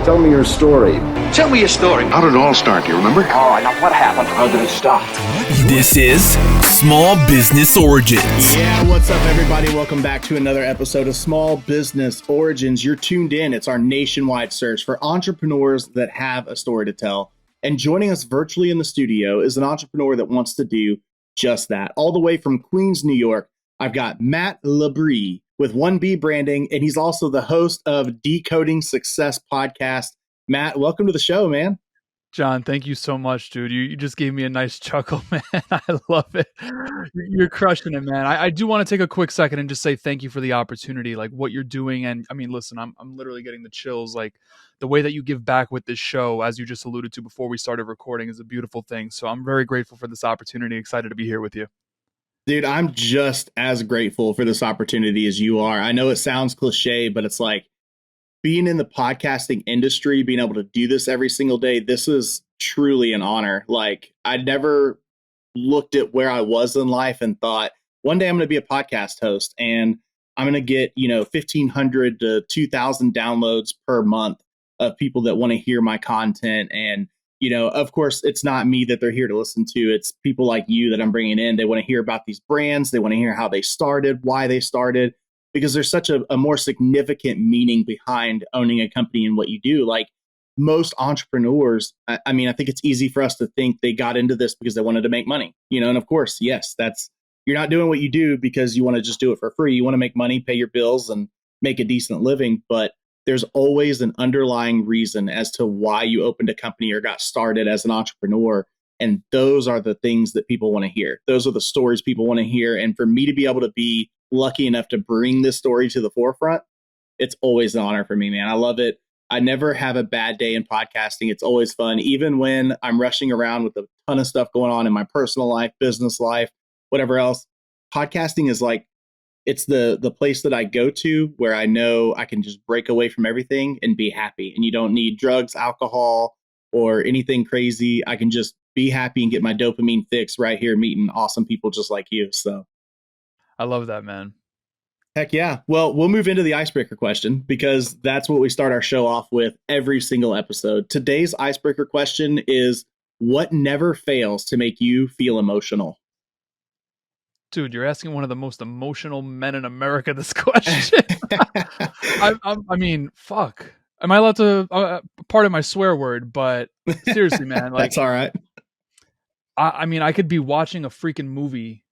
Tell me your story. Tell me your story. How did it all start? Do you remember? Oh, now what happened? How did it start? This is Small Business Origins. Yeah, what's up, everybody? Welcome back to another episode of Small Business Origins. You're tuned in. It's our nationwide search for entrepreneurs that have a story to tell. And joining us virtually in the studio is an entrepreneur that wants to do just that. All the way from Queens, New York, I've got Matt Lebris with 1B Branding, and he's also the host of Decoding Success podcast. Matt, welcome to the show, man. John, thank you so much, dude. You just gave me a nice chuckle, man. I love it. You're crushing it, man. I do want to take a quick second and just say thank you for the opportunity, like what you're doing. And I mean, listen, I'm literally getting the chills. Like the way that you give back with this show, as you just alluded to before we started recording, is a beautiful thing. So I'm very grateful for this opportunity. Excited to be here with you. Dude, I'm just as grateful for this opportunity as you are. I know it sounds cliche, but it's like being in the podcasting industry, being able to do this every single day, this is truly an honor. Like I never looked at where I was in life and thought, one day I'm going to be a podcast host and I'm going to get, 1,500 to 2,000 downloads per month of people that want to hear my content. And of course, it's not me that they're here to listen to. It's people like you that I'm bringing in. They want to hear about these brands. They want to hear how they started, why they started, because there's such a more significant meaning behind owning a company and what you do. Like most entrepreneurs, I mean, I think it's easy for us to think they got into this because they wanted to make money, and of course, yes, you're not doing what you do because you want to just do it for free. You want to make money, pay your bills, and make a decent living. But there's always an underlying reason as to why you opened a company or got started as an entrepreneur. And those are the things that people want to hear. Those are the stories people want to hear. And for me to be able to be lucky enough to bring this story to the forefront, it's always an honor for me, man. I love it. I never have a bad day in podcasting. It's always fun. Even when I'm rushing around with a ton of stuff going on in my personal life, business life, whatever else, podcasting is like, it's the place that I go to where I know I can just break away from everything and be happy. And you don't need drugs, alcohol, or anything crazy. I can just be happy and get my dopamine fix right here meeting awesome people just like you. So I love that, man. Heck yeah. Well, we'll move into the icebreaker question because that's what we start our show off with every single episode. Today's icebreaker question is, what never fails to make you feel emotional? Dude, you're asking one of the most emotional men in America this question. I mean, fuck. Am I allowed to, pardon my swear word, but seriously, man. Like, That's all right. I mean, I could be watching a freaking movie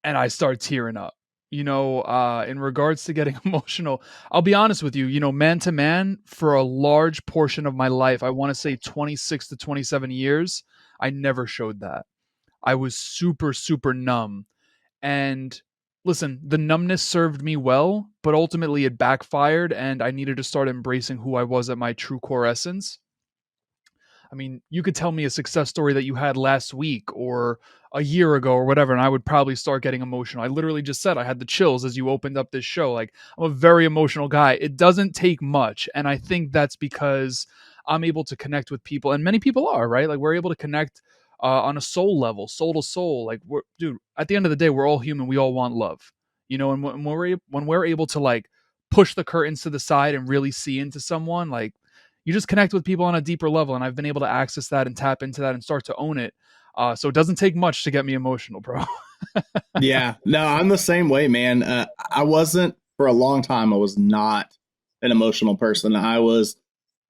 and I start tearing up. In regards to getting emotional, I'll be honest with you, man to man, for a large portion of my life, I want to say 26 to 27 years, I never showed that. I was super, super numb. And listen, the numbness served me well, but ultimately it backfired and I needed to start embracing who I was at my true core essence. I mean, you could tell me a success story that you had last week or a year ago or whatever, and I would probably start getting emotional. I literally just said I had the chills as you opened up this show. Like, I'm a very emotional guy. It doesn't take much. And I think that's because I'm able to connect with people, and many people are, right? Like, we're able to connect on a soul level, soul to soul. Like, dude, at the end of the day, we're all human. We all want love, and when we're able to like push the curtains to the side and really see into someone, like, you just connect with people on a deeper level. And I've been able to access that and tap into that and start to own it. So it doesn't take much to get me emotional, bro. Yeah, no, I'm the same way, man. I wasn't for a long time. I was not an emotional person. I was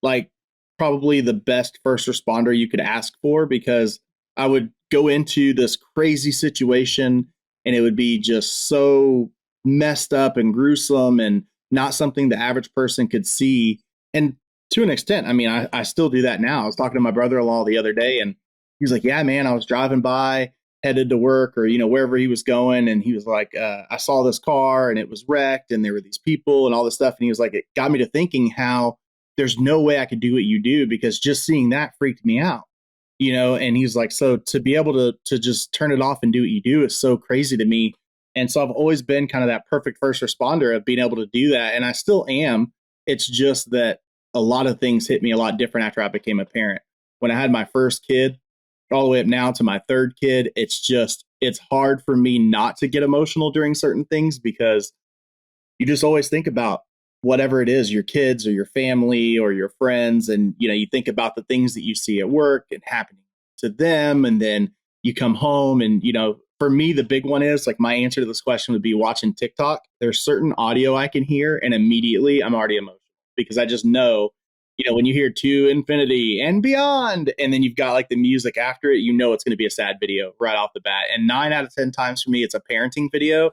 like probably the best first responder you could ask for because I would go into this crazy situation and it would be just so messed up and gruesome and not something the average person could see. And to an extent, I mean, I still do that now. I was talking to my brother-in-law the other day and he was like, yeah, man, I was driving by, headed to work or, wherever he was going. And he was like, I saw this car and it was wrecked and there were these people and all this stuff. And he was like, it got me to thinking how there's no way I could do what you do because just seeing that freaked me out, and he's like, so to be able to just turn it off and do what you do is so crazy to me. And so I've always been kind of that perfect first responder of being able to do that. And I still am. It's just that a lot of things hit me a lot different after I became a parent. When I had my first kid, all the way up now to my third kid, it's hard for me not to get emotional during certain things because you just always think about whatever it is, your kids or your family or your friends. And, you think about the things that you see at work and happening to them. And then you come home and, for me, the big one is like my answer to this question would be watching TikTok. There's certain audio I can hear and immediately I'm already emotional because I just know, when you hear to infinity and beyond, and then you've got like the music after it, it's going to be a sad video right off the bat. And 9 out of 10 times for me, it's a parenting video.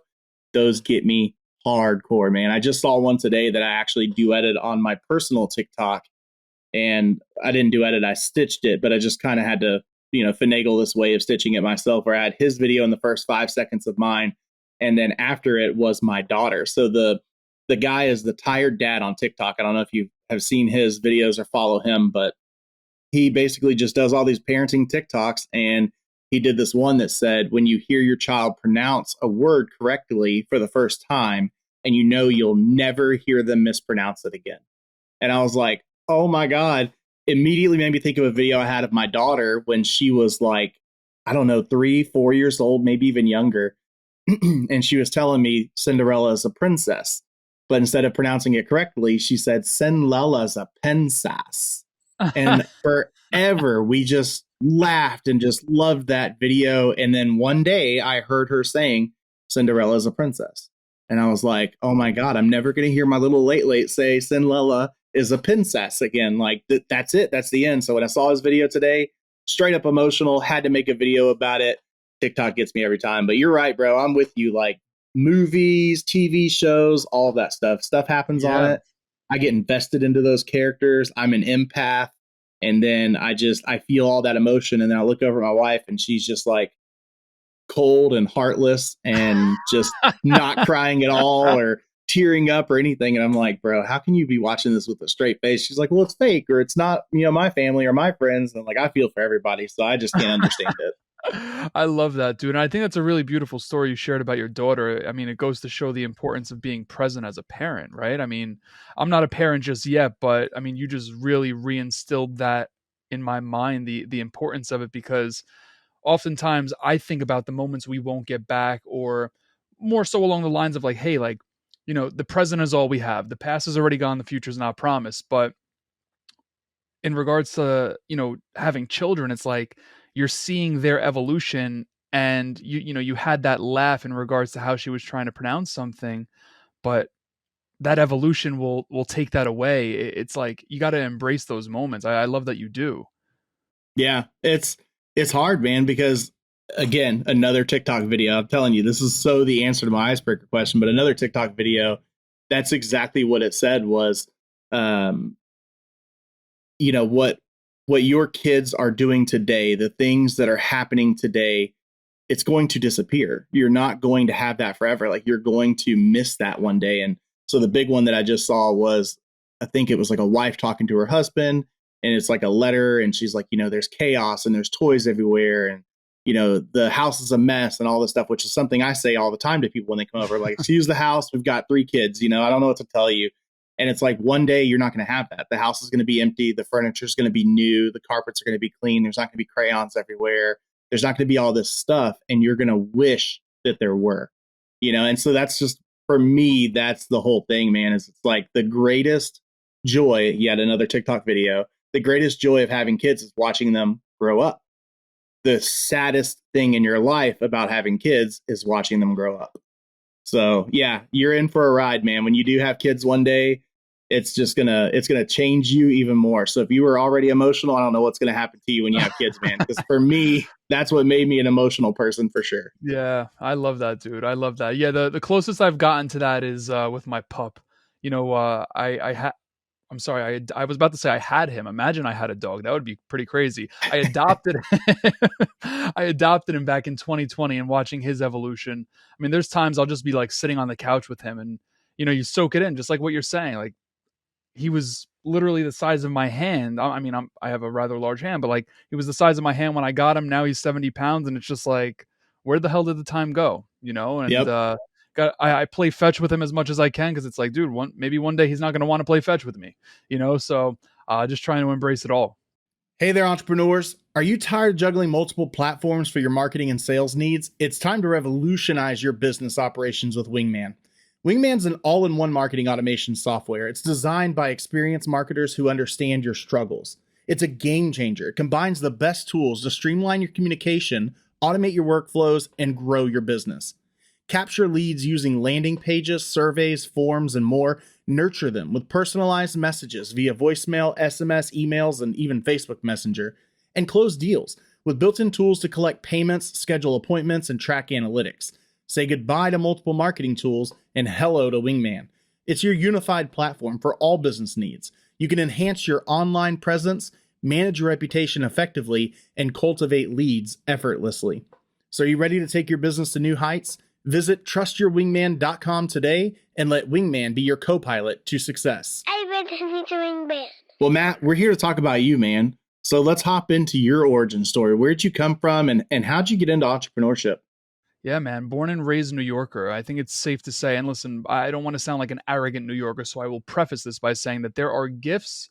Those get me hardcore, man. I just saw one today that I actually duetted on my personal TikTok, and I didn't duet it, I stitched it, but I just kind of had to, finagle this way of stitching it myself, where I had his video in the first 5 seconds of mine. And then after it was my daughter. So the guy is the tired dad on TikTok. I don't know if you have seen his videos or follow him, but he basically just does all these parenting TikToks. And he did this one that said, when you hear your child pronounce a word correctly for the first time, and you'll never hear them mispronounce it again. And I was like, oh my God. Immediately made me think of a video I had of my daughter when she was like, I don't know, 3-4 years old, maybe even younger. And she was telling me Cinderella is a princess. But instead of pronouncing it correctly, she said Cinderella's a princess. And forever, we just laughed and just loved that video. And then one day I heard her saying Cinderella is a princess. And I was like, oh my God, I'm never going to hear my little late say Cinderella is a princess again. Like that's it. That's the end. So when I saw his video today, straight up emotional, had to make a video about it. TikTok gets me every time. But you're right, bro. I'm with you. Like movies, TV shows, all of that stuff happens on it. I get invested into those characters. I'm an empath. And then I feel all that emotion. And then I look over at my wife and she's just like cold and heartless and just not crying at all or tearing up or anything. And I'm like, bro, how can you be watching this with a straight face? She's like, well, it's fake, or it's not, my family or my friends. And like, I feel for everybody. So I just can't understand it. I love that, dude. And I think that's a really beautiful story you shared about your daughter. I mean, it goes to show the importance of being present as a parent, right? I mean, I'm not a parent just yet, but I mean, you just really reinstilled that in my mind, the importance of it, because oftentimes I think about the moments we won't get back, or more so along the lines of like, hey, like, the present is all we have. The past is already gone. The future is not promised. But in regards to, having children, it's like you're seeing their evolution, and you had that laugh in regards to how she was trying to pronounce something, but that evolution will take that away. It's like, you got to embrace those moments. I love that you do. Yeah, it's hard, man, because again, another TikTok video. I'm telling you, this is so the answer to my icebreaker question, but another TikTok video, that's exactly what it said was, what your kids are doing today, the things that are happening today, it's going to disappear. You're not going to have that forever. Like you're going to miss that one day. And so the big one that I just saw was, I think it was like a wife talking to her husband, and it's like a letter, and she's like, there's chaos and there's toys everywhere, and the house is a mess and all this stuff, which is something I say all the time to people when they come over. Like, excuse the house, we've got 3 kids, I don't know what to tell you. And it's like, one day you're not going to have that. The house is going to be empty. The furniture is going to be new. The carpets are going to be clean. There's not going to be crayons everywhere. There's not going to be all this stuff. And you're going to wish that there were, and so that's just, for me, that's the whole thing, man, is it's like the greatest joy, yet another TikTok video, the greatest joy of having kids is watching them grow up. The saddest thing in your life about having kids is watching them grow up. So yeah, you're in for a ride, man. When you do have kids one day, it's gonna change you even more. So if you were already emotional, I don't know what's gonna happen to you when you have kids, man. Because for me, that's what made me an emotional person for sure. Yeah, I love that, dude. I love that. Yeah, the closest I've gotten to that is with my pup. I'm sorry, I was about to say I had him. Imagine I had a dog. That would be pretty crazy. I adopted I adopted him back in 2020, and watching his evolution. I mean, there's times I'll just be like sitting on the couch with him, and you soak it in, just like what you're saying. Like, he was literally the size of my hand. I mean, I have a rather large hand, but like, he was the size of my hand when I got him. Now he's 70 pounds, and it's just like, where the hell did the time go? And Yep. I play fetch with him as much as I can, because it's like, dude, maybe one day he's not going to want to play fetch with me, So just trying to embrace it all. Hey there, entrepreneurs. Are you tired of juggling multiple platforms for your marketing and sales needs? It's time to revolutionize your business operations with Wingman. Wingman's an all-in-one marketing automation software. It's designed by experienced marketers who understand your struggles. It's a game changer. It combines the best tools to streamline your communication, automate your workflows, and grow your business. Capture leads using landing pages, surveys, forms, and more. Nurture them with personalized messages via voicemail, SMS, emails, and even Facebook Messenger. And close deals with built-in tools to collect payments, schedule appointments, and track analytics. Say goodbye to multiple marketing tools and hello to Wingman. It's your unified platform for all business needs. You can enhance your online presence, manage your reputation effectively, and cultivate leads effortlessly. So are you ready to take your business to new heights? Visit trustyourwingman.com today and let Wingman be your co-pilot to success. I read to Wingman. Well, Matt, we're here to talk about you, man. So let's hop into your origin story. Where'd you come from and how'd you get into entrepreneurship? Yeah, man. Born and raised New Yorker. I think it's safe to say, and listen, I don't want to sound like an arrogant New Yorker, so I will preface this by saying that there are gifts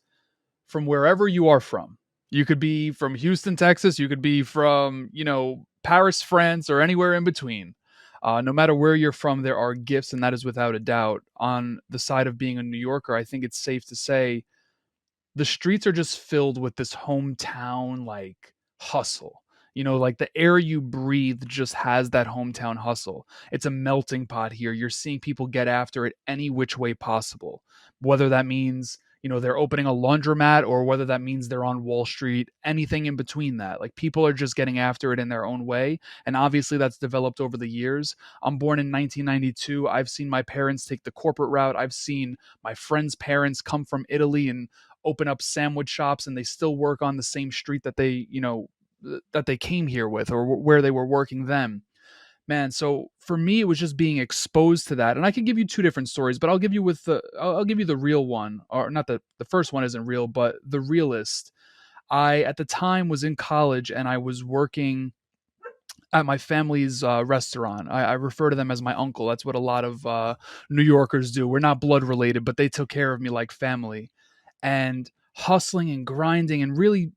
from wherever you are from. You could be from Houston, Texas. You could be from, Paris, France, or anywhere in between. No matter where you're from, there are gifts, and that is without a doubt. On the side of being a New Yorker, I think it's safe to say the streets are just filled with this hometown hustle. Like the air you breathe just has that hometown hustle. It's a melting pot here. You're seeing people get after it any which way possible, whether that means they're opening a laundromat or whether that means they're on Wall Street, anything in between that. Like people are just getting after it in their own way. And obviously that's developed over the years. I'm born in 1992. I've seen my parents take the corporate route. I've seen my friends' parents come from Italy and open up sandwich shops, and they still work on the same street that they came here with or where they were working then. Man, so for me, it was just being exposed to that. And I can give you two different stories, but I'll give you the real one, or not the first one isn't real, but the realist. I, at the time, was in college and I was working at my family's restaurant. I refer to them as my uncle. That's what a lot of New Yorkers do. We're not blood related, but they took care of me like family. And hustling and grinding and really,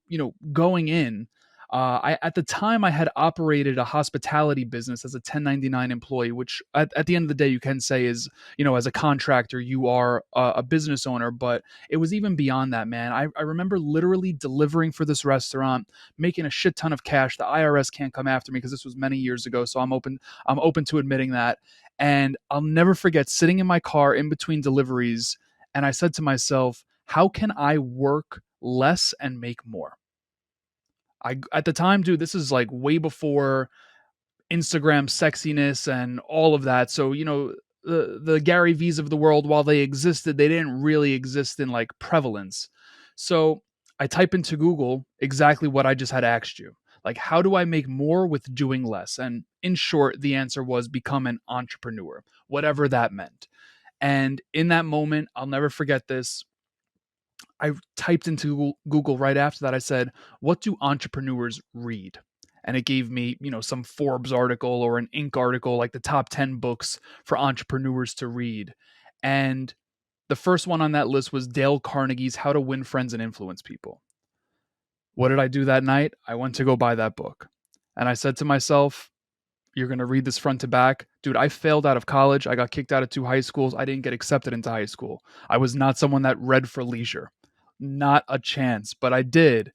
going in. At the time, I had operated a hospitality business as a 1099 employee, which at the end of the day, you can say is, as a contractor, you are a business owner. But it was even beyond that, man. I remember literally delivering for this restaurant, making a shit ton of cash. The IRS can't come after me because this was many years ago. So I'm open to admitting that. And I'll never forget sitting in my car in between deliveries. And I said to myself, how can I work less and make more? At the time, dude, this is like way before Instagram sexiness and all of that. So, the Gary V's of the world, while they existed, they didn't really exist in like prevalence. So I type into Google exactly what I just had asked you. Like, how do I make more with doing less? And in short, the answer was become an entrepreneur, whatever that meant. And in that moment, I'll never forget this. I typed into Google right after that. I said, what do entrepreneurs read? And it gave me, some Forbes article or an Inc. article, like the top 10 books for entrepreneurs to read. And the first one on that list was Dale Carnegie's How to Win Friends and Influence People. What did I do that night? I went to go buy that book. And I said to myself, you're going to read this front to back. Dude, I failed out of college. I got kicked out of 2 high schools. I didn't get accepted into high school. I was not someone that read for leisure. Not a chance, but I did.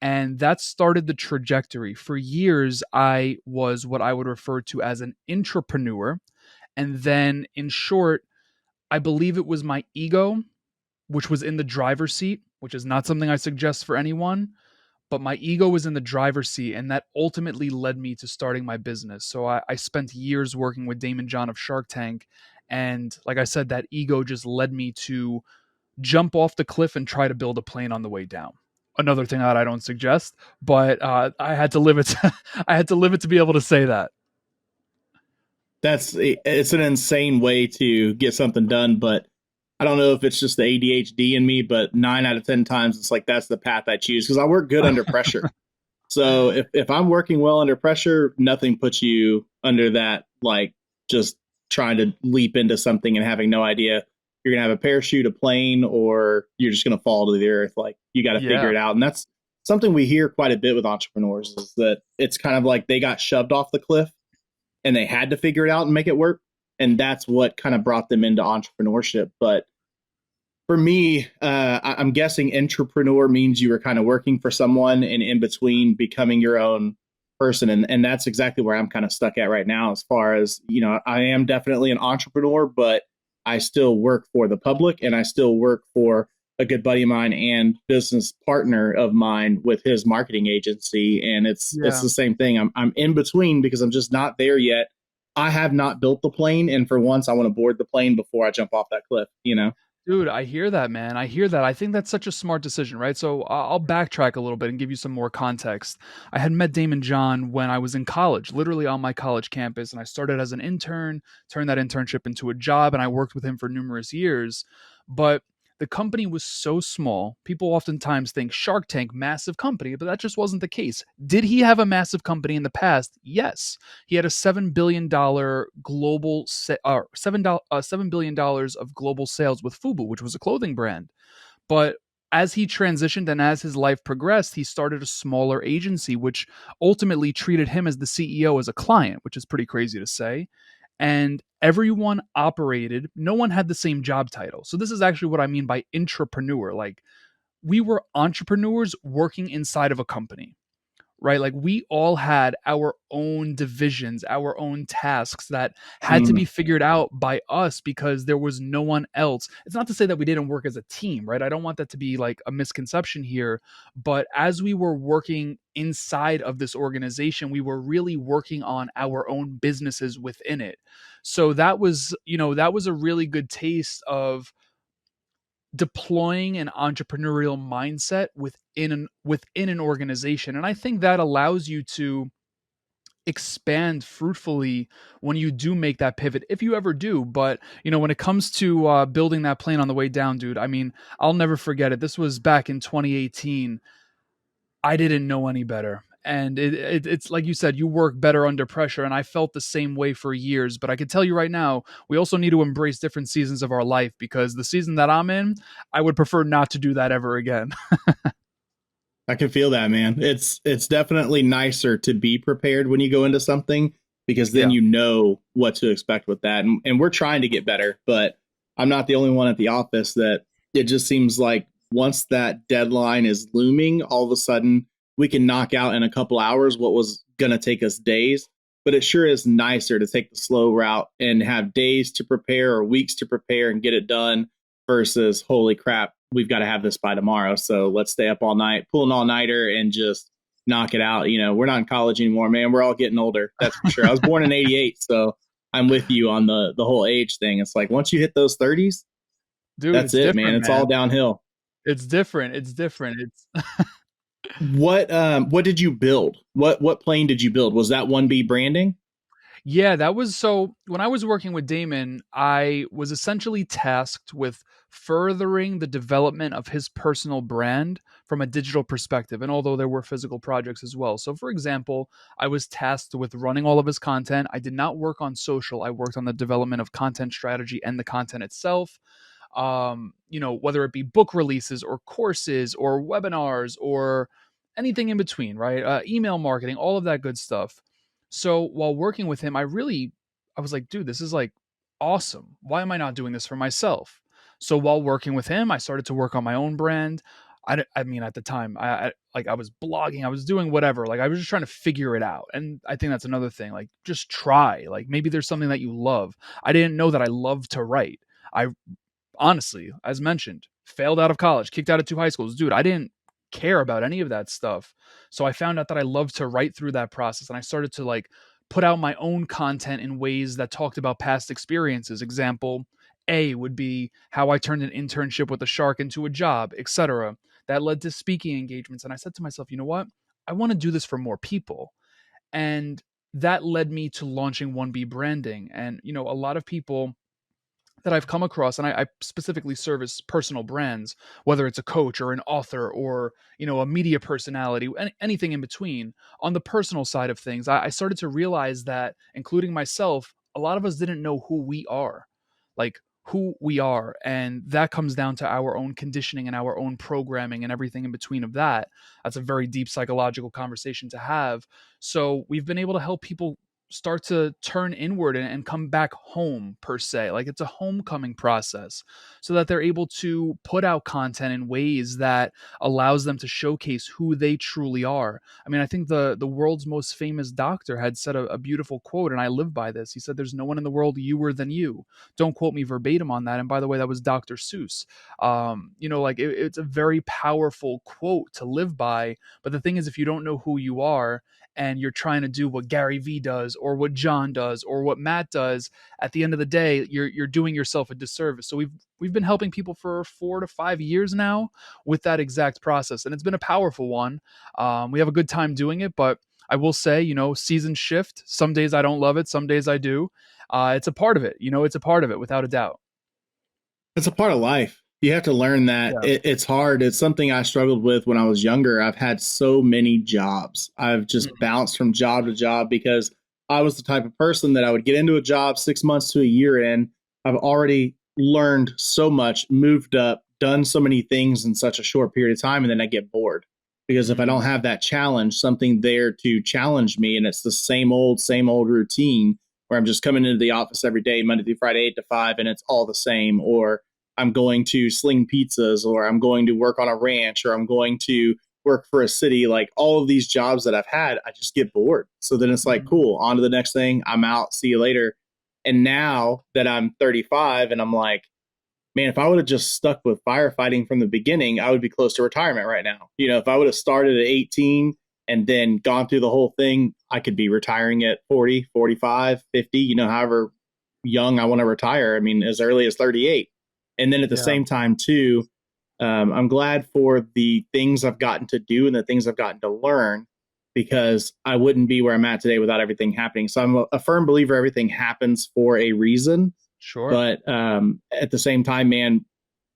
And that started the trajectory. For years, I was what I would refer to as an intrapreneur. And then in short, I believe it was my ego, which was in the driver's seat, which is not something I suggest for anyone. But my ego was in the driver's seat, and that ultimately led me to starting my business. So I spent years working with Damon John of Shark Tank. And like I said, that ego just led me to jump off the cliff and try to build a plane on the way down. Another thing that I don't suggest, but I had to live it. I had to live it to be able to say that. It's an insane way to get something done, but I don't know if it's just the ADHD in me, but 9 out of 10 times it's like that's the path I choose because I work good under pressure. So if I'm working well under pressure, nothing puts you under that, like just trying to leap into something and having no idea you're going to have a parachute, a plane, or you're just going to fall to the earth. Like you got to figure it out. And that's something we hear quite a bit with entrepreneurs is that it's kind of like they got shoved off the cliff and they had to figure it out and make it work. And that's what kind of brought them into entrepreneurship. But for me, I'm guessing entrepreneur means you were kind of working for someone and in between becoming your own person. And that's exactly where I'm kind of stuck at right now, as far as, I am definitely an entrepreneur, but I still work for the public and I still work for a good buddy of mine and business partner of mine with his marketing agency. And it's Yeah. the same thing. I'm in between because I'm just not there yet. I have not built the plane. And for once, I want to board the plane before I jump off that cliff. Dude, I hear that, man. I hear that. I think that's such a smart decision, right? So I'll backtrack a little bit and give you some more context. I had met Damon John when I was in college, literally on my college campus, and I started as an intern, turned that internship into a job, and I worked with him for numerous years. But the company was so small. People oftentimes think Shark Tank, massive company, but that just wasn't the case. Did he have a massive company in the past? Yes. He had a $7 billion global $7 billion of global sales with Fubu, which was a clothing brand. But as he transitioned and as his life progressed, he started a smaller agency, which ultimately treated him as the CEO as a client, which is pretty crazy to say. And everyone operated, no one had the same job title. So this is actually what I mean by intrapreneur. Like, we were entrepreneurs working inside of a company, right? Like, we all had our own divisions, our own tasks that had to be Mm. figured out by us because there was no one else. It's not to say that we didn't work as a team, right? I don't want that to be like a misconception here. But as we were working inside of this organization, we were really working on our own businesses within it. So that was, that was a really good taste of deploying an entrepreneurial mindset within an organization. And I think that allows you to expand fruitfully when you do make that pivot, if you ever do. But when it comes to building that plane on the way down, dude, I mean, I'll never forget it. This was back in 2018. I didn't know any better. And it's like you said, you work better under pressure. And I felt the same way for years. But I can tell you right now, we also need to embrace different seasons of our life, because the season that I'm in, I would prefer not to do that ever again. I can feel that, man. It's definitely nicer to be prepared when you go into something, because then Yeah. you know what to expect with that. And we're trying to get better, but I'm not the only one at the office that it just seems like once that deadline is looming, all of a sudden we can knock out in a couple hours what was going to take us days. But it sure is nicer to take the slow route and have days to prepare or weeks to prepare and get it done versus, holy crap, we've got to have this by tomorrow. So let's stay up all night, pull an all nighter and just knock it out. We're not in college anymore, man. We're all getting older. That's for sure. I was born in '88. So I'm with you on the whole age thing. It's like, once you hit those 30s, Dude, that's it's it, man. different, It's all man. downhill. It's different. It's different. It's What did you build? What plane did you build? Was that 1B branding? Yeah, that was so when I was working with Damon, I was essentially tasked with furthering the development of his personal brand from a digital perspective. And although there were physical projects as well. So, for example, I was tasked with running all of his content. I did not work on social, I worked on the development of content strategy and the content itself. Whether it be book releases or courses or webinars or anything in between, right? Email marketing, all of that good stuff. So while working with him, I was like, dude, this is like awesome. Why am I not doing this for myself? So while working with him, I started to work on my own brand. I mean, at the time, I was blogging, I was doing whatever. Like, I was just trying to figure it out. And I think that's another thing. Like, just try. Like, maybe there's something that you love. I didn't know that I loved to write. I honestly, as mentioned, failed out of college, kicked out of 2 high schools. Dude, I didn't care about any of that stuff. So I found out that I loved to write through that process, and I started to like put out my own content in ways that talked about past experiences. Example A would be how I turned an internship with a shark into a job, etc. That led to speaking engagements. And I said to myself, you know what? I want to do this for more people. And that led me to launching 1B branding. And, a lot of people that I've come across, and I specifically service personal brands, whether it's a coach or an author or a media personality, anything in between. On the personal side of things, I started to realize that, including myself, a lot of us didn't know who we are, and that comes down to our own conditioning and our own programming and everything in between of that. That's a very deep psychological conversation to have. So we've been able to help people start to turn inward and come back home per se. Like it's a homecoming process so that they're able to put out content in ways that allows them to showcase who they truly are. I mean, I think the world's most famous doctor had said a beautiful quote, and I live by this. He said, "There's no one in the world youer than you." Don't quote me verbatim on that. And by the way, that was Dr. Seuss. Like it's a very powerful quote to live by. But the thing is, if you don't know who you are, and you're trying to do what Gary Vee does or what John does or what Matt does, at the end of the day, you're doing yourself a disservice. So we've been helping people for 4 to 5 years now with that exact process, and it's been a powerful one. We have a good time doing it, but I will say, seasons shift. Some days I don't love it, some days I do. It's a part of it. It's a part of it without a doubt. It's a part of life. You have to learn that. Yeah. It's hard. It's something I struggled with when I was younger. I've had so many jobs. I've just bounced from job to job because I was the type of person that I would get into a job 6 months to a year in. I've already learned so much, moved up, done so many things in such a short period of time, and then I get bored. Because if I don't have that challenge, something there to challenge me, and it's the same old routine where I'm just coming into the office every day, Monday through Friday, 8 to 5, and it's all the same, or I'm going to sling pizzas, or I'm going to work on a ranch, or I'm going to work for a city. Like all of these jobs that I've had, I just get bored. So then it's like, cool, on to the next thing. I'm out. See you later. And now that I'm 35 and I'm like, man, if I would have just stuck with firefighting from the beginning, I would be close to retirement right now. If I would have started at 18 and then gone through the whole thing, I could be retiring at 40, 45, 50, however young I want to retire. I mean, as early as 38. And then at the same time, too, I'm glad for the things I've gotten to do and the things I've gotten to learn, because I wouldn't be where I'm at today without everything happening. So I'm a firm believer everything happens for a reason. Sure. But at the same time, man,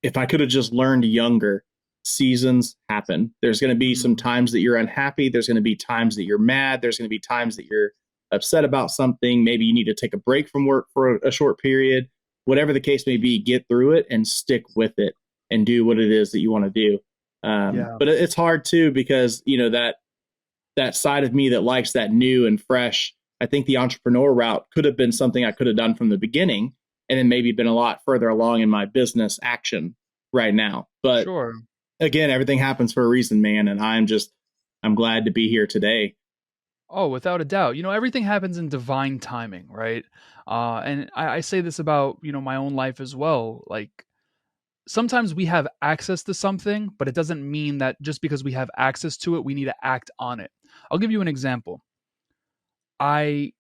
if I could have just learned younger, seasons happen. There's going to be some times that you're unhappy. There's going to be times that you're mad. There's going to be times that you're upset about something. Maybe you need to take a break from work for a short period. Whatever the case may be, get through it and stick with it and do what it is that you want to do. But it's hard too, because that side of me that likes that new and fresh. I think the entrepreneur route could have been something I could have done from the beginning, and then maybe been a lot further along in my business action right now. But again, everything happens for a reason, man. And I'm glad to be here today. Oh, without a doubt. Everything happens in divine timing, right? And I say this about, my own life as well. Like sometimes we have access to something, but it doesn't mean that just because we have access to it, we need to act on it. I'll give you an example. Being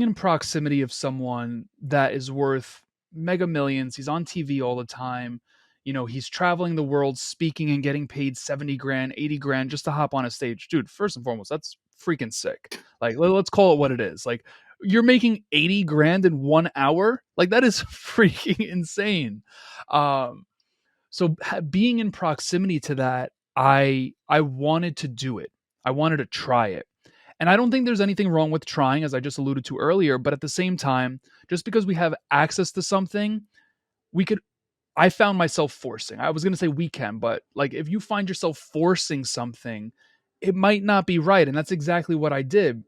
in proximity of someone that is worth mega millions, he's on TV all the time. He's traveling the world speaking and getting paid 70 grand, 80 grand just to hop on a stage. Dude, first and foremost, that's freaking sick. Like, let's call it what it is. Like, you're making 80 grand in 1 hour. Like, that is freaking insane. So being in proximity to that, I wanted to do it. I wanted to try it. And I don't think there's anything wrong with trying, as I just alluded to earlier, but at the same time, just because we have access to something, I found myself forcing. I was going to say we can, but like if you find yourself forcing something, it might not be right. And that's exactly what I did.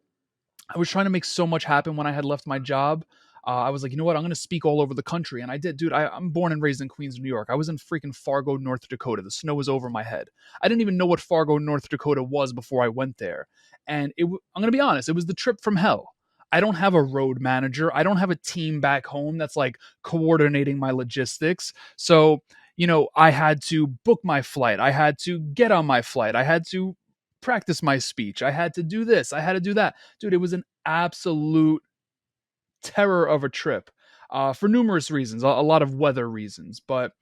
I was trying to make so much happen when I had left my job. I was like, you know what? I'm going to speak all over the country. And I did, dude. I'm born and raised in Queens, New York. I was in freaking Fargo, North Dakota. The snow was over my head. I didn't even know what Fargo, North Dakota was before I went there. And I'm going to be honest, it was the trip from hell. I don't have a road manager. I don't have a team back home that's like coordinating my logistics. So, I had to book my flight. I had to get on my flight. I had to practice my speech. I had to do this. I had to do that. Dude, it was an absolute terror of a trip for numerous reasons, a lot of weather reasons. But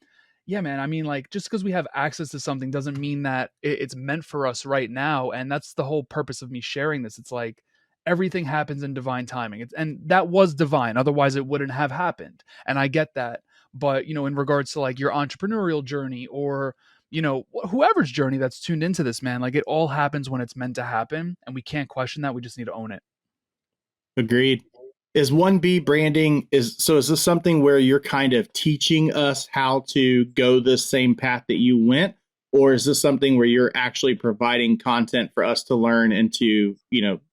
yeah, man, I mean, like, just because we have access to something doesn't mean that it's meant for us right now. And that's the whole purpose of me sharing this. It's like everything happens in divine timing. And that was divine. Otherwise, it wouldn't have happened. And I get that. But, in regards to like your entrepreneurial journey or, whoever's journey that's tuned into this, man, like it all happens when it's meant to happen. And we can't question that. We just need to own it. Agreed. Is 1B branding is this something where you're kind of teaching us how to go the same path that you went, or is this something where you're actually providing content for us to learn and to,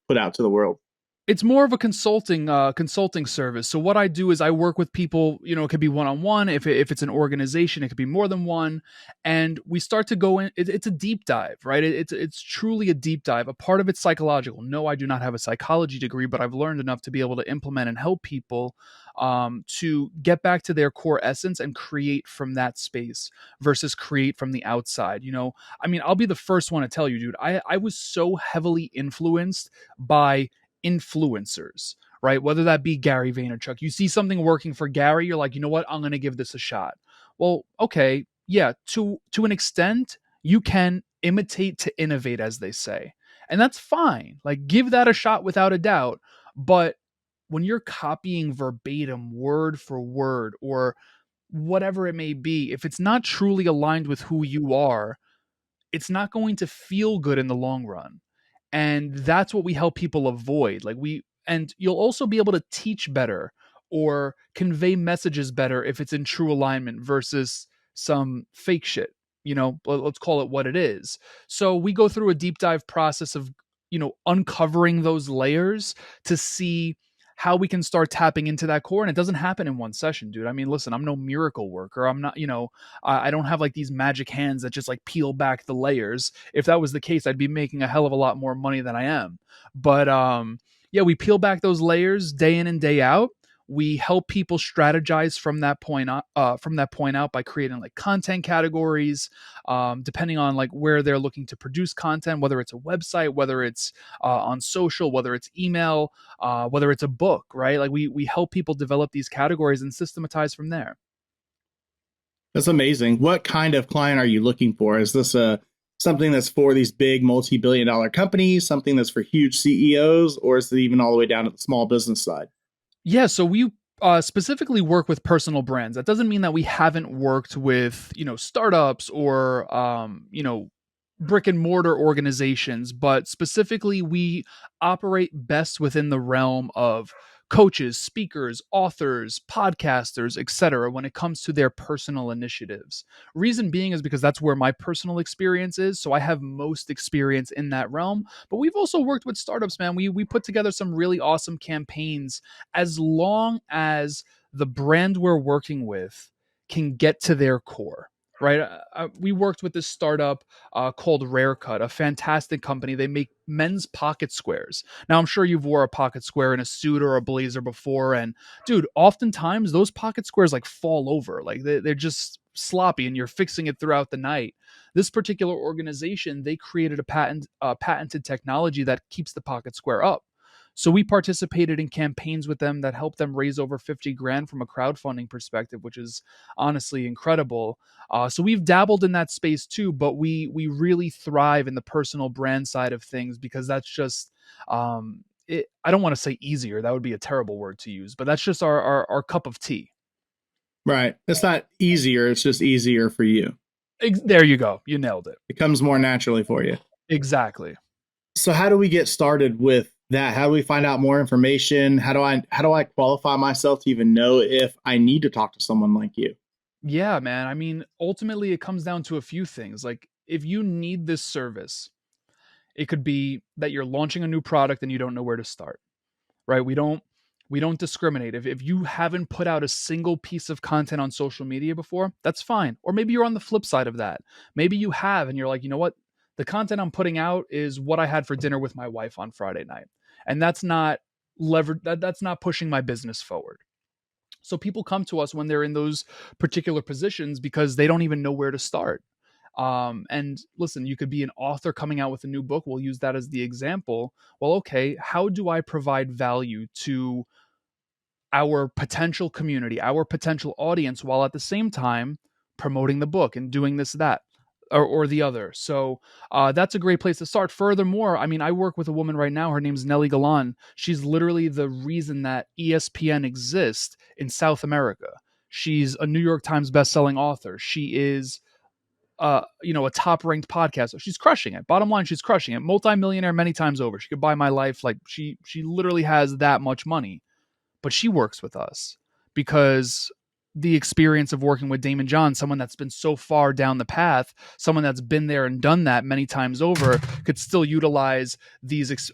put out to the world? It's more of a consulting service. So what I do is I work with people. It could be one on one. If it's an organization, it could be more than one. And we start to go in. It's a deep dive, right? It's truly a deep dive. A part of it's psychological. No, I do not have a psychology degree, but I've learned enough to be able to implement and help people to get back to their core essence and create from that space versus create from the outside. I'll be the first one to tell you, dude. I was so heavily influenced by influencers, right? Whether that be Gary Vaynerchuk. You see something working for Gary, you're like, you know what? I'm going to give this a shot. Well, okay, yeah, to an extent, you can imitate to innovate, as they say. And that's fine. Like, give that a shot without a doubt. But when you're copying verbatim, word for word, or whatever it may be, if it's not truly aligned with who you are, it's not going to feel good in the long run. And that's what we help people avoid. And you'll also be able to teach better or convey messages better if it's in true alignment versus some fake shit. Let's call it what it is. So we go through a deep dive process of uncovering those layers to see how we can start tapping into that core. And it doesn't happen in one session, dude. I mean, listen, I'm no miracle worker. I'm not, I don't have like these magic hands that just like peel back the layers. If that was the case, I'd be making a hell of a lot more money than I am. But yeah, we peel back those layers day in and day out. We help people strategize from that point out by creating like content categories, depending on like where they're looking to produce content, whether it's a website, whether it's on social, whether it's email, whether it's a book, right? Like we help people develop these categories and systematize from there. That's amazing. What kind of client are you looking for? Is this something that's for these big multi-billion-dollar companies, something that's for huge CEOs, or is it even all the way down to the small business side? Yeah, so we specifically work with personal brands. That doesn't mean that we haven't worked with, startups or, brick and mortar organizations, but specifically we operate best within the realm of coaches, speakers, authors, podcasters, etc. when it comes to their personal initiatives. Reason being is because that's where my personal experience is, so I have most experience in that realm. But we've also worked with startups, man. We put together some really awesome campaigns as long as the brand we're working with can get to their core. Right. We worked with this startup called Rare Cut, a fantastic company. They make men's pocket squares. Now, I'm sure you've wore a pocket square in a suit or a blazer before. And dude, oftentimes those pocket squares like fall over, like they're just sloppy and you're fixing it throughout the night. This particular organization, they created a patented technology that keeps the pocket square up. So we participated in campaigns with them that helped them raise over 50 grand from a crowdfunding perspective, which is honestly incredible. So we've dabbled in that space too, but we really thrive in the personal brand side of things because that's just I don't want to say easier. That would be a terrible word to use, but that's just our cup of tea. Right. It's not easier. It's just easier for you. There you go. You nailed it. It comes more naturally for you. Exactly. So how do we get started with that? How do we find out more information? How do I qualify myself to even know if I need to talk to someone like you? Yeah, man. I mean, ultimately it comes down to a few things. Like if you need this service, it could be that you're launching a new product and you don't know where to start. Right? We don't discriminate. If you haven't put out a single piece of content on social media before, that's fine. Or maybe you're on the flip side of that. Maybe you have and you're like, you know what? The content I'm putting out is what I had for dinner with my wife on Friday night. And that's not that's not pushing my business forward. So people come to us when they're in those particular positions because they don't even know where to start. And listen, you could be an author coming out with a new book. We'll use that as the example. Well, okay, how do I provide value to our potential community, our potential audience, while at the same time promoting the book and doing this, that, or the other? So that's a great place to start. Furthermore, I mean, I work with a woman right now. Her name's Nelly Galan. She's literally the reason that ESPN exists in South America. She's a New York Times bestselling author. She is a top ranked podcaster. She's crushing it. Bottom line, she's crushing it. Multi-millionaire many times over. She could buy my life. Like she literally has that much money, but she works with us because the experience of working with Damon John, someone that's been so far down the path, someone that's been there and done that many times over, could still utilize these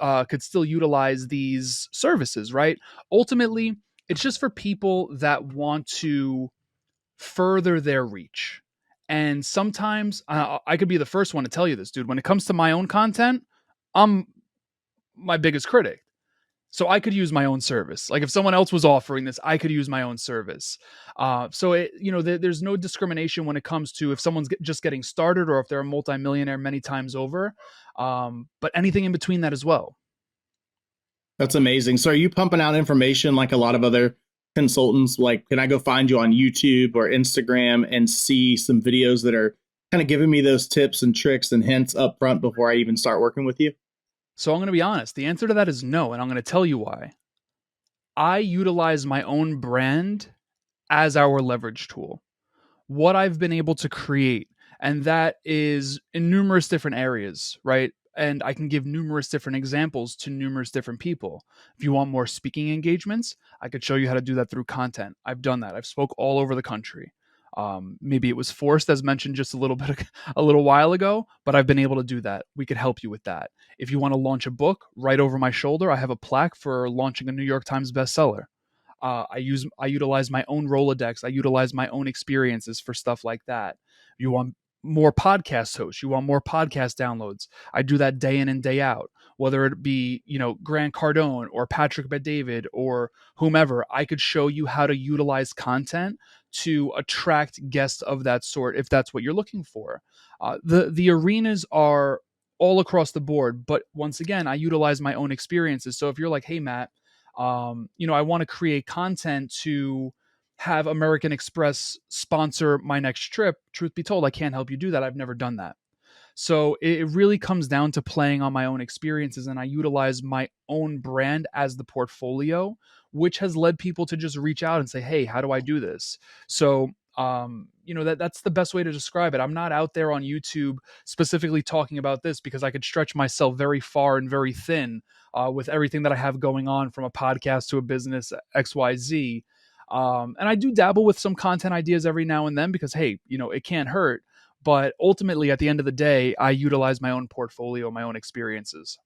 services, right? Ultimately, it's just for people that want to further their reach. And sometimes I could be the first one to tell you this, dude. When it comes to my own content, I'm my biggest critic. So I could use my own service. Like if someone else was offering this, I could use my own service. There's no discrimination when it comes to if someone's just getting started or if they're a multimillionaire many times over. But anything in between that as well. That's amazing. So are you pumping out information like a lot of other consultants? Like, can I go find you on YouTube or Instagram and see some videos that are kind of giving me those tips and tricks and hints up front before I even start working with you? So I'm going to be honest. The answer to that is no. And I'm going to tell you why. I utilize my own brand as our leverage tool. What I've been able to create, and that is in numerous different areas, right? And I can give numerous different examples to numerous different people. If you want more speaking engagements, I could show you how to do that through content. I've done that. I've spoke all over the country. Maybe it was forced, as mentioned just a little while ago, but I've been able to do that. We could help you with that. If you want to launch a book, right over my shoulder, I have a plaque for launching a New York Times bestseller. I utilize my own Rolodex. I utilize my own experiences for stuff like that. You want more podcast hosts, you want more podcast downloads. I do that day in and day out, whether it be, Grant Cardone or Patrick Bet-David or whomever. I could show you how to utilize content to attract guests of that sort if that's what you're looking for. The arenas are all across the board, but once again, I utilize my own experiences. So if you're like, hey, Matt, I want to create content to have American Express sponsor my next trip. Truth be told, I can't help you do that. I've never done that. So it really comes down to playing on my own experiences, and I utilize my own brand as the portfolio, which has led people to just reach out and say, hey, how do I do this? So that's the best way to describe it. I'm not out there on YouTube specifically talking about this because I could stretch myself very far and very thin with everything that I have going on, from a podcast to a business XYZ. And I do dabble with some content ideas every now and then because, hey, it can't hurt. But ultimately, at the end of the day, I utilize my own portfolio, my own experiences.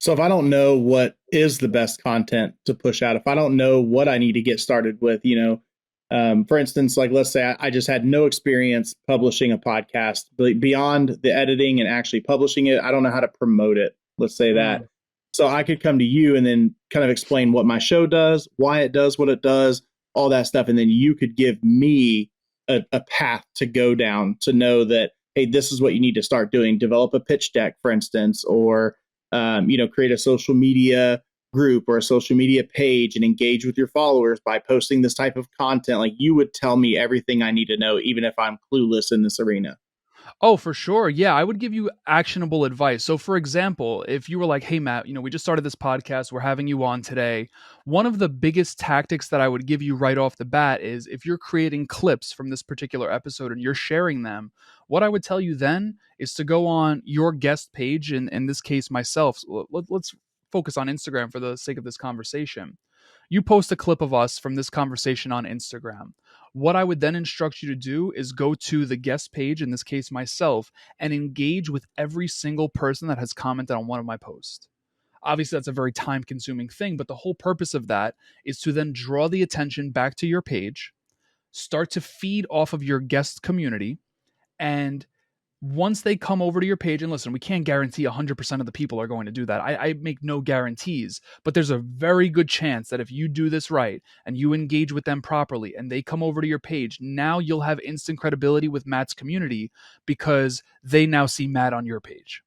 So if I don't know what is the best content to push out, if I don't know what I need to get started with, for instance, like let's say I just had no experience publishing a podcast, but beyond the editing and actually publishing it, I don't know how to promote it. Let's say that. So I could come to you and then kind of explain what my show does, why it does what it does, all that stuff. And then you could give me a path to go down to know that, hey, this is what you need to start doing. Develop a pitch deck, for instance, or, create a social media group or a social media page and engage with your followers by posting this type of content. Like, you would tell me everything I need to know, even if I'm clueless in this arena. Oh, for sure. Yeah, I would give you actionable advice. So, for example, if you were like, hey, Matt, we just started this podcast, we're having you on today. One of the biggest tactics that I would give you right off the bat is if you're creating clips from this particular episode and you're sharing them, what I would tell you then is to go on your guest page, and in this case, myself. Let's focus on Instagram for the sake of this conversation. You post a clip of us from this conversation on Instagram. What I would then instruct you to do is go to the guest page, in this case myself, and engage with every single person that has commented on one of my posts. Obviously, that's a very time-consuming thing, but the whole purpose of that is to then draw the attention back to your page, start to feed off of your guest community, and once they come over to your page, and listen, we can't guarantee 100% of the people are going to do that. I make no guarantees, but there's a very good chance that if you do this right and you engage with them properly and they come over to your page, now you'll have instant credibility with Matt's community because they now see Matt on your page,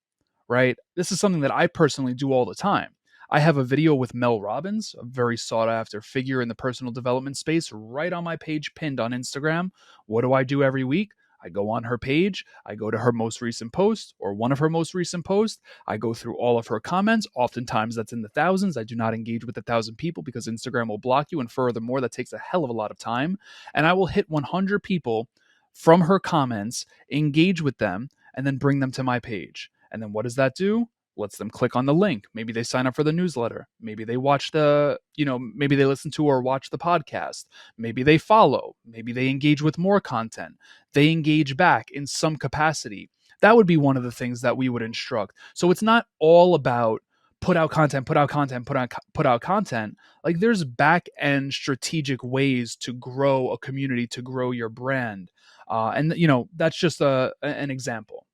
right? This is something that I personally do all the time. I have a video with Mel Robbins, a very sought after figure in the personal development space, right on my page pinned on Instagram. What do I do every week? I go on her page, I go to her most recent post or one of her most recent posts. I go through all of her comments. Oftentimes that's in the thousands. I do not engage with 1,000 people because Instagram will block you. And furthermore, that takes a hell of a lot of time. And I will hit 100 people from her comments, engage with them, and then bring them to my page. And then what does that do? lets them click on the link. Maybe they sign up for the newsletter. Maybe they watch maybe they listen to or watch the podcast. Maybe they follow. Maybe they engage with more content. They engage back in some capacity. That would be one of the things that we would instruct. So it's not all about put out content, put out content, put out content. Like there's back end strategic ways to grow a community, to grow your brand. And that's just an example.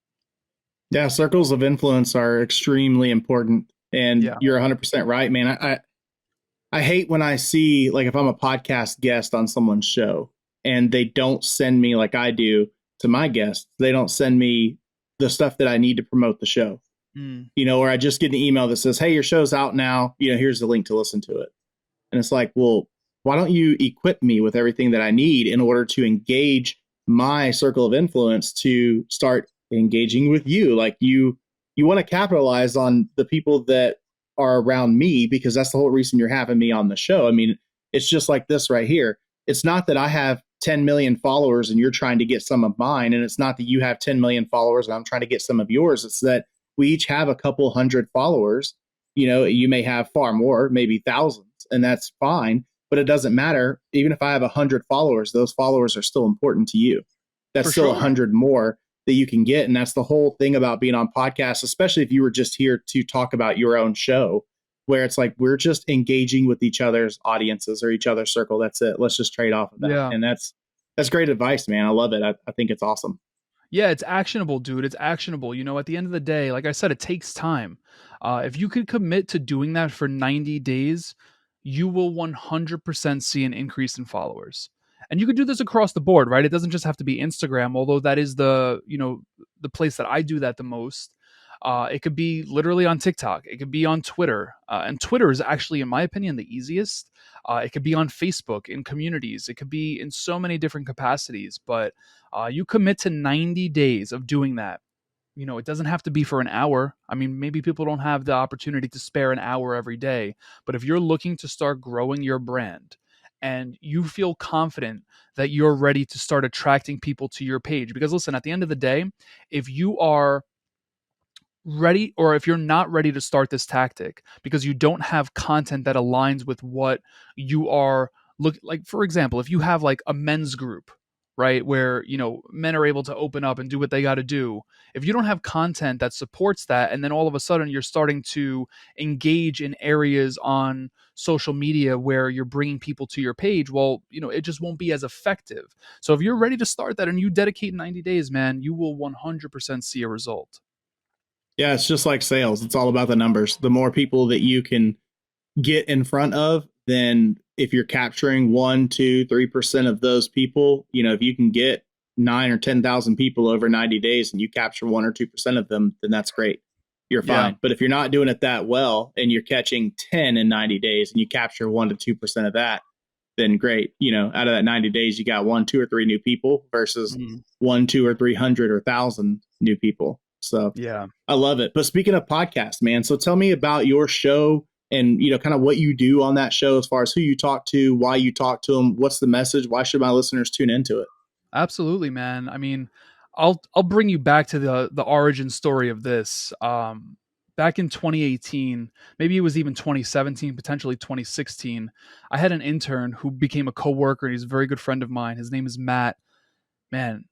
Yeah, circles of influence are extremely important, and Yeah. you're 100% right, man. I hate when I see, like, if I'm a podcast guest on someone's show and they don't send me, like I do to my guests, they don't send me the stuff that I need to promote the show. Or I just get an email that says, hey, your show's out now. Here's the link to listen to it. And it's like, well, why don't you equip me with everything that I need in order to engage my circle of influence to start engaging with you? Like you want to capitalize on the people that are around me, because that's the whole reason you're having me on the show. I mean, it's just like this right here. It's not that I have 10 million followers and you're trying to get some of mine. And it's not that you have 10 million followers and I'm trying to get some of yours. It's that we each have a couple hundred followers. You may have far more, maybe thousands, and that's fine, but it doesn't matter. Even if I have 100 followers, those followers are still important to you. That's still 100 more that you can get. And that's the whole thing about being on podcasts, especially if you were just here to talk about your own show, where it's like, we're just engaging with each other's audiences or each other's circle. That's it. Let's just trade off of that. Yeah. And that's great advice, man. I love it. I think it's awesome. Yeah, it's actionable, dude. It's actionable. At the end of the day, like I said, it takes time. If you could commit to doing that for 90 days, you will 100% see an increase in followers. And you could do this across the board, right? It doesn't just have to be Instagram, although that is the place that I do that the most. It could be literally on TikTok. It could be on Twitter. And Twitter is actually, in my opinion, the easiest. It could be on Facebook, in communities. It could be in so many different capacities. But you commit to 90 days of doing that. It doesn't have to be for an hour. I mean, maybe people don't have the opportunity to spare an hour every day. But if you're looking to start growing your brand and you feel confident that you're ready to start attracting people to your page, because listen, at the end of the day, if you are ready, or if you're not ready to start this tactic because you don't have content that aligns with what you are like, for example, if you have like a men's group, right, where men are able to open up and do what they got to do, if you don't have content that supports that, and then all of a sudden you're starting to engage in areas on social media where you're bringing people to your page, well, it just won't be as effective. So if you're ready to start that and you dedicate 90 days, man, you will 100% see a result. Yeah, it's just like sales. It's all about the numbers. The more people that you can get in front of, then if you're capturing 1, 2, 3% of those people, if you can get 9 or 10,000 people over 90 days and you capture 1 or 2% of them, then that's great. You're fine. Yeah. But if you're not doing it that well and you're catching 10 in 90 days and you capture 1 to 2% of that, then great. Out of that 90 days, you got 1, 2, or 3 new people versus 1, 2, or 300 or 1,000 new people. So yeah, I love it. But speaking of podcasts, man, so tell me about your show and, kind of what you do on that show as far as who you talk to, why you talk to them, what's the message, why should my listeners tune into it? Absolutely, man. I mean, I'll bring you back to the origin story of this. Back in 2018, maybe it was even 2017, potentially 2016, I had an intern who became a coworker. He's a very good friend of mine. His name is Matt. Man,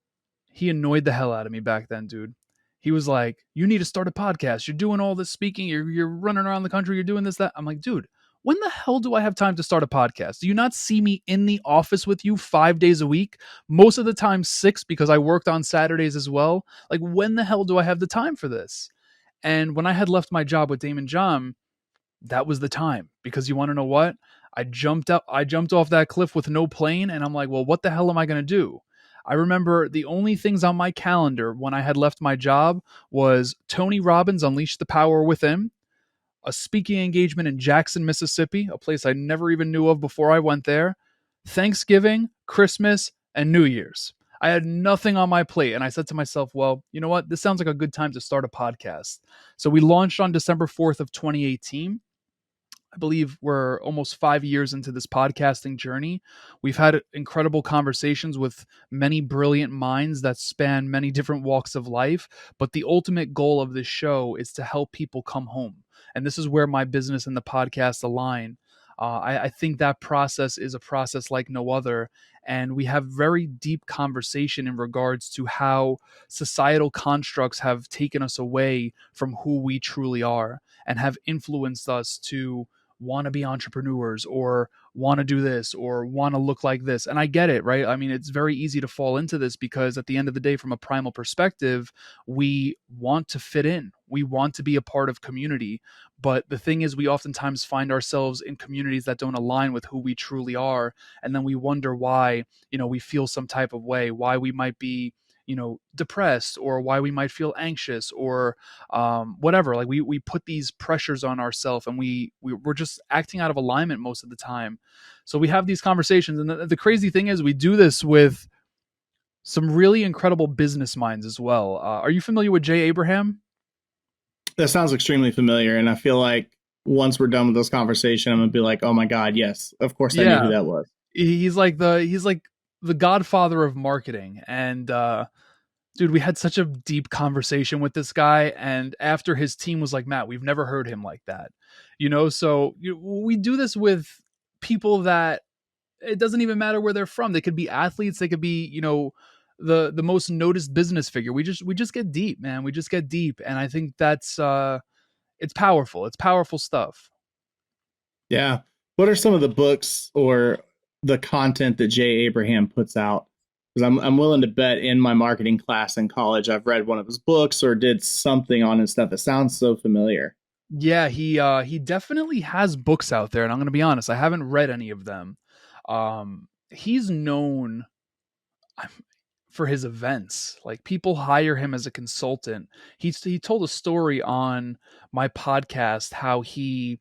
he annoyed the hell out of me back then, dude. He was like, you need to start a podcast. You're doing all this speaking. You're running around the country. You're doing this, that. I'm like, dude, when the hell do I have time to start a podcast? Do you not see me in the office with you 5 days a week? Most of the time 6, because I worked on Saturdays as well. Like, when the hell do I have the time for this? And when I had left my job with Damon John, that was the time, because you want to know what? I jumped off that cliff with no plane, and I'm like, well, what the hell am I going to do? I remember the only things on my calendar when I had left my job was Tony Robbins' Unleash the Power Within, a speaking engagement in Jackson, Mississippi, a place I never even knew of before I went there, Thanksgiving, Christmas, and New Year's. I had nothing on my plate, and I said to myself, well, you know what? This sounds like a good time to start a podcast. So we launched on December 4th of 2018. I believe we're almost 5 years into this podcasting journey. We've had incredible conversations with many brilliant minds that span many different walks of life. But the ultimate goal of this show is to help people come home. And this is where my business and the podcast align. I think that process is a process like no other. And we have very deep conversation in regards to how societal constructs have taken us away from who we truly are and have influenced us to want to be entrepreneurs or want to do this or want to look like this. And I get it, right? I mean, it's very easy to fall into this because at the end of the day, from a primal perspective, we want to fit in. We want to be a part of community. But the thing is, we oftentimes find ourselves in communities that don't align with who we truly are. And then we wonder why, we feel some type of way, why we might be, depressed, or why we might feel anxious, or whatever. Like we put these pressures on ourselves, and we're just acting out of alignment most of the time. So we have these conversations, and the crazy thing is, we do this with some really incredible business minds as well. Are you familiar with Jay Abraham? That sounds extremely familiar, and I feel like once we're done with this conversation, I'm gonna be like, "Oh my god, yes, of course I knew who that was." He's like the godfather of marketing, and dude, we had such a deep conversation with this guy, and after his team was like, Matt, we've never heard him like that, so we do this with people that it doesn't even matter where they're from. They could be athletes, they could be, the most noticed business figure. We just get deep, man. We just get deep, and I think that's it's powerful stuff. Yeah. What are some of the books or the content that Jay Abraham puts out? Because I'm willing to bet in my marketing class in college, I've read one of his books or did something on his stuff. It sounds so familiar. Yeah, he definitely has books out there, and I'm going to be honest, I haven't read any of them. He's known for his events. Like, people hire him as a consultant. He told a story on my podcast how he,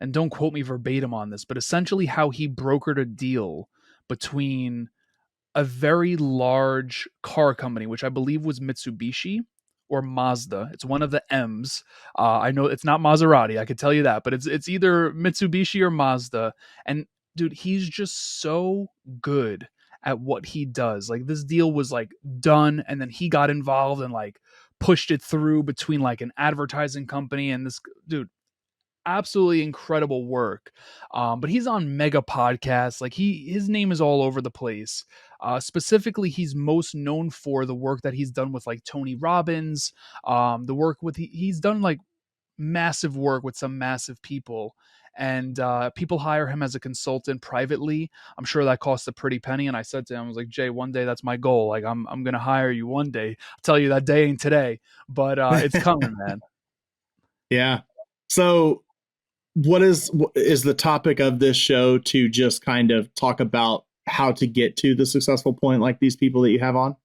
and don't quote me verbatim on this, but essentially how he brokered a deal between a very large car company, which I believe was Mitsubishi or Mazda. It's one of the M's. I know it's not Maserati. I could tell you that, but it's either Mitsubishi or Mazda. And dude, he's just so good at what he does. Like, this deal was like done, and then he got involved and like pushed it through between like an advertising company and this dude. Absolutely incredible work. But he's on mega podcasts. Like, his name is all over the place. Specifically, he's most known for the work that he's done with like Tony Robbins. The work with he's done like massive work with some massive people. And people hire him as a consultant privately. I'm sure that costs a pretty penny. And I said to him, I was like, Jay, one day that's my goal. Like, I'm gonna hire you one day. I'll tell you that day ain't today, but it's coming, man. Yeah. So what is the topic of this show, to just kind of talk about how to get to the successful point like these people that you have on?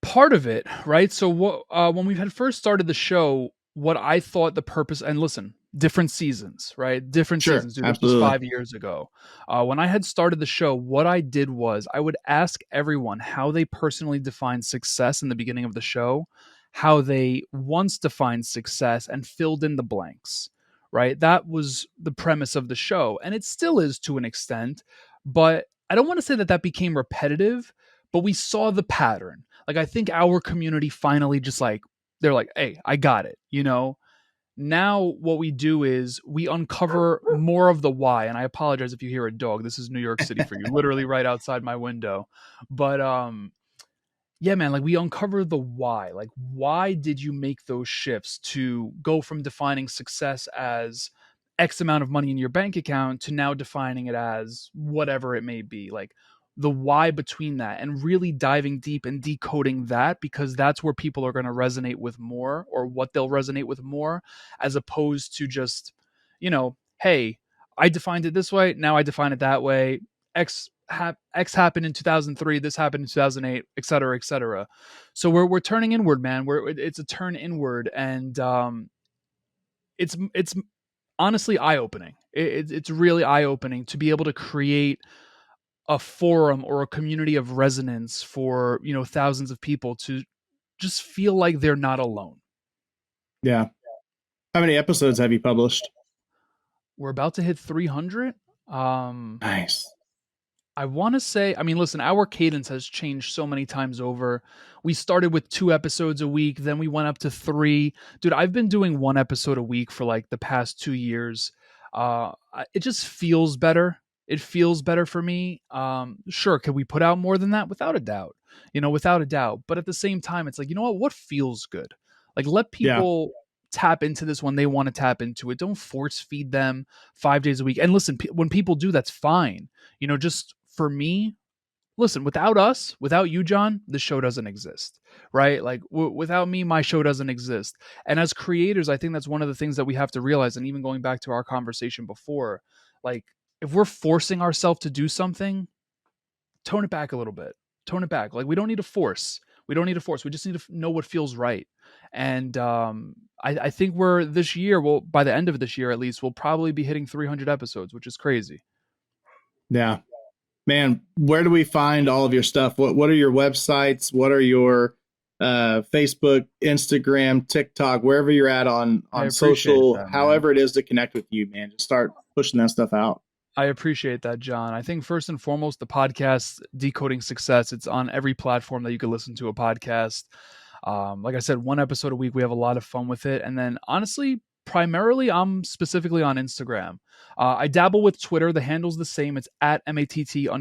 Part of it, right? So what when we had first started the show, what I thought the purpose, and listen, different seasons, right? Different Sure, seasons, dude. This was absolutely. 5 years ago. When I had started the show, what I did was I would ask everyone how they personally define success in the beginning of the show, how they once defined success, and filled in the blanks, right? That was the premise of the show, and it still is to an extent, but I don't want to say that that became repetitive, but we saw the pattern. Like, I think our community finally just like, they're like, hey, I got it, Now what we do is we uncover more of the why. And I apologize if you hear a dog. This is New York City for you, literally right outside my window. But yeah, man, like, we uncover the why. Like, why did you make those shifts to go from defining success as X amount of money in your bank account to now defining it as whatever it may be? Like, the why between that, and really diving deep and decoding that, because that's where people are going to resonate with more, or what they'll resonate with more, as opposed to just, hey, I defined it this way, now I define it that way. X happened in 2003, this happened in 2008, et cetera, et cetera. So we're turning inward, man. It's a turn inward, and it's honestly eye opening. It's really eye opening to be able to create a forum or a community of resonance for thousands of people to just feel like they're not alone. Yeah. How many episodes have you published? we're about to hit 300. Nice. I want to say, I mean, listen, our cadence has changed so many times over. We started with 2 episodes a week, then we went up to 3. Dude, I've been doing 1 episode a week for like the past 2 years. It just feels better. It feels better for me. Sure, could we put out more than that? Without a doubt. Without a doubt. But at the same time, it's like, you know what? What feels good? Like, let Yeah. people tap into this when they want to tap into it. Don't force feed them 5 days a week. And listen, when people do, that's fine. Just for me, listen, without us, without you, John, the show doesn't exist, right? Like without me, my show doesn't exist. And as creators, I think that's one of the things that we have to realize. And even going back to our conversation before, like if we're forcing ourselves to do something, tone it back a little bit. Tone it back. Like we don't need to force. We don't need to force. We just need to know what feels right. And I think we're this year, well, by the end of this year at least, we'll probably be hitting 300 episodes, which is crazy. Yeah. Man, where do we find all of your stuff? What are your websites? What are your Facebook, Instagram, TikTok, wherever you're at on social, that, however it is to connect with you, man. Just start pushing that stuff out. I appreciate that, John. I think first and foremost, the podcast Decoding Success, it's on every platform that you could listen to a podcast. Like I said, 1 episode a week. We have a lot of fun with it. And then honestly, primarily, I'm specifically on Instagram. I dabble with Twitter. The handle's the same. It's at MATT_LEBRIS,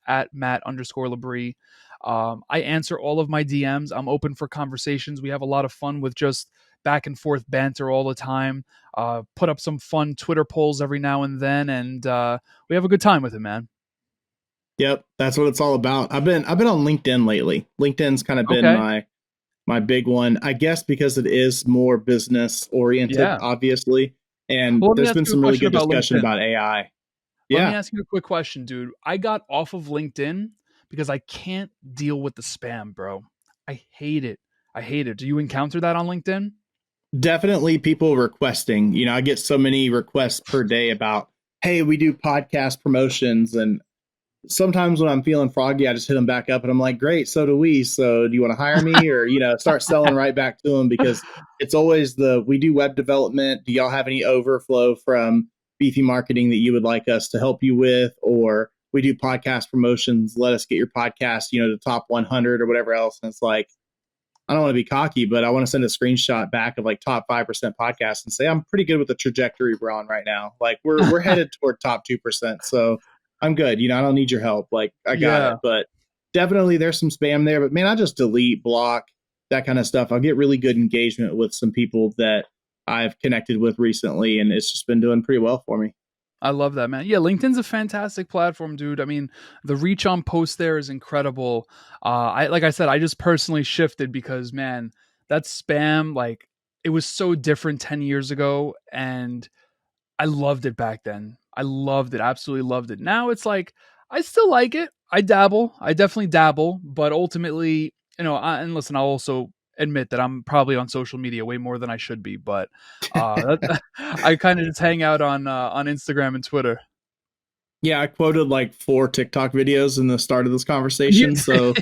at Matt_Lebris. I answer all of my DMs. I'm open for conversations. We have a lot of fun with just back and forth banter all the time. Put up some fun Twitter polls every now and then, and we have a good time with it, man. Yep, that's what it's all about. I've been on LinkedIn lately. LinkedIn's kind of been my big one, I guess, because it is more business oriented, obviously. And there's been some really good discussion about AI. Let me ask you a quick question, dude. I got off of LinkedIn because I can't deal with the spam, bro. I hate it. Do you encounter that on LinkedIn? Definitely people requesting. I get so many requests per day about, hey, we do podcast promotions. And sometimes when I'm feeling froggy, I just hit them back up and I'm like, great, so do we. So do you want to hire me? Or, start selling right back to them, because it's always we do web development. Do y'all have any overflow from beefy marketing that you would like us to help you with? Or we do podcast promotions. Let us get your podcast, to top 100 or whatever else. And it's like, I don't want to be cocky, but I want to send a screenshot back of like top 5% podcasts and say, I'm pretty good with the trajectory we're on right now. Like we're headed toward top 2%. So I'm good. I don't need your help. Like I got it, but definitely there's some spam there, but man, I just delete, block, that kind of stuff. I'll get really good engagement with some people that I've connected with recently, and it's just been doing pretty well for me. I love that, man. Yeah, LinkedIn's a fantastic platform, dude. I mean, the reach on posts there is incredible. Like I said, I just personally shifted because, man, that spam, like, it was so different 10 years ago, and I loved it back then. I loved it, absolutely loved it. Now it's like, I still like it. I definitely dabble, but ultimately, and listen, I'll also admit that I'm probably on social media way more than I should be, but I kind of just hang out on Instagram and Twitter. Yeah, I quoted like 4 TikTok videos in the start of this conversation, so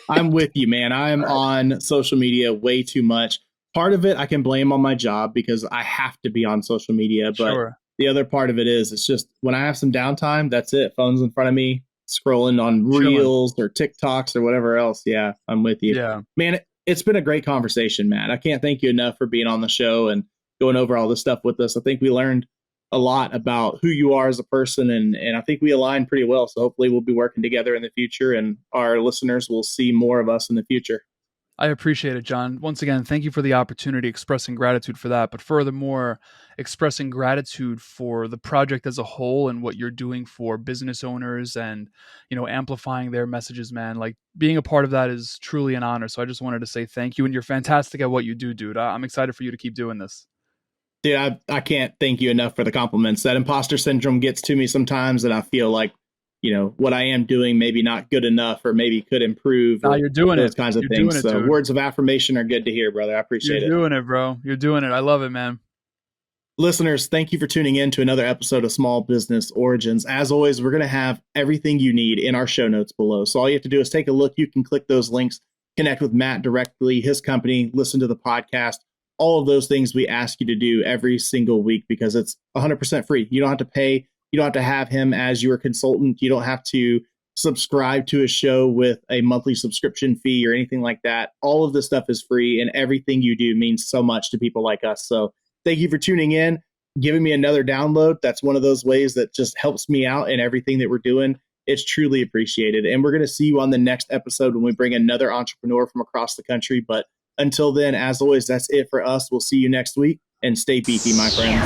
I'm with you, man. I'm on social media way too much. Part of it I can blame on my job because I have to be on social media, but the other part of it is it's just when I have some downtime, that's it. Phone's in front of me, scrolling on Reels or TikToks or whatever else. Yeah, I'm with you. Yeah, man. It's been a great conversation, man. I can't thank you enough for being on the show and going over all this stuff with us. I think we learned a lot about who you are as a person, and I think we align pretty well. So hopefully we'll be working together in the future, and our listeners will see more of us in the future. I appreciate it, John. Once again, thank you for the opportunity, expressing gratitude for that. But furthermore, expressing gratitude for the project as a whole and what you're doing for business owners and, amplifying their messages, man. Like being a part of that is truly an honor. So I just wanted to say thank you. And you're fantastic at what you do, dude. I'm excited for you to keep doing this. Dude, I can't thank you enough for the compliments. That imposter syndrome gets to me sometimes, and I feel like, what I am doing maybe not good enough or maybe could improve. No, you're doing those kinds of things. So dude. Words of affirmation are good to hear, brother. I appreciate it. You're doing it, bro. You're doing it. I love it, man. Listeners, thank you for tuning in to another episode of Small Business Origins. As always, we're going to have everything you need in our show notes below. So all you have to do is take a look. You can click those links, connect with Matt directly, his company, listen to the podcast. all of those things we ask you to do every single week because it's 100% free. You don't have to pay. You don't have to have him as your consultant. You don't have to subscribe to a show with a monthly subscription fee or anything like that. All of this stuff is free, and everything you do means so much to people like us. So thank you for tuning in, giving me another download. That's one of those ways that just helps me out in everything that we're doing. It's truly appreciated. And we're going to see you on the next episode when we bring another entrepreneur from across the country. But until then, as always, that's it for us. We'll see you next week, and stay beefy, my friends.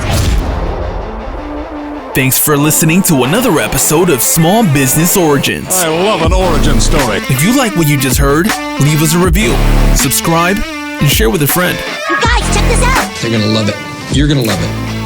Thanks for listening to another episode of Small Business Origins. I love an origin story. If you like what you just heard, leave us a review, subscribe, and share with a friend. You guys, check this out. They're going to love it. You're going to love it.